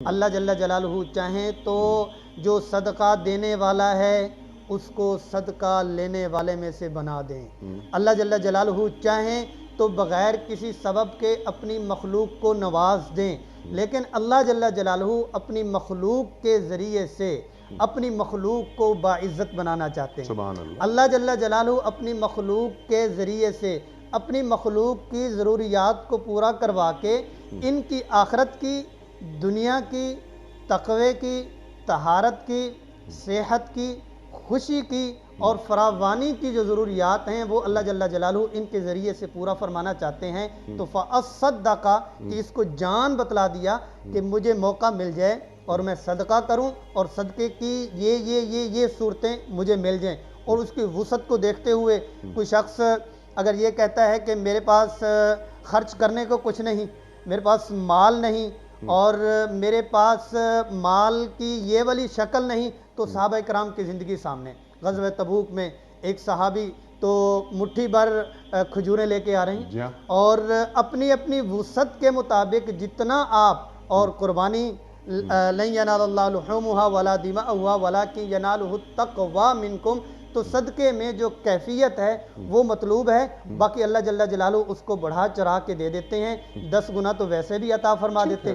अल्लाह जल्ला जलालहू चाहें तो जो सदका देने वाला है उसको सदका लेने वाले में से बना दें। अल्लाह जल्ला जलालहू चाहें तो बग़ैर किसी सबब के अपनी मखलूक को नवाज दें। लेकिन अल्लाह जल्ला जलालहू अपनी मखलूक के ज़रिए से अपनी मखलूक को बाइज़्ज़त बनाना चाहते हैं। सुभान अल्लाह। अल्लाह जल्ला जलालहू अपनी मखलूक के ज़रिए से अपनी मखलूक की ज़रूरियात को पूरा करवा के इनकी आखरत की, दुनिया की, तक़वे की, तहारत की, सेहत की, खुशी की और फरावानी की जो ज़रूरियात हैं वो अल्लाह जल्ला जलालहू इनके ज़रिए से पूरा फरमाना चाहते हैं। तो फ़अस्सदक़ा कि इसको जान बतला दिया कि मुझे मौका मिल जाए और मैं सदका करूं और सदक़े की ये सूरतें मुझे मिल जाएं। और उसकी वुसअत को देखते हुए कोई शख्स अगर ये कहता है कि मेरे पास खर्च करने को कुछ नहीं, मेरे पास माल नहीं और मेरे पास माल की ये वाली शक्ल नहीं, तो सहाबा इकराम की ज़िंदगी सामने। ग़ज़वा तबूक में एक सहाबी तो मुट्ठी भर खजूरें लेके आ रहे हैं और अपनी अपनी वुसअत के मुताबिक जितना आप और कुर्बानी लन यनालल्लाहु लुहूमुहा वला दिमाउहा वलाकिन यनालुहु तक़वा मिनकुम। तो सदक़े में जो कैफियत है वो मतलूब है, बाकी अल्लाह जल्ला जलालहू उसको बढ़ा चढ़ा के दे देते हैं। 10 गुना तो वैसे भी अता फरमा देते।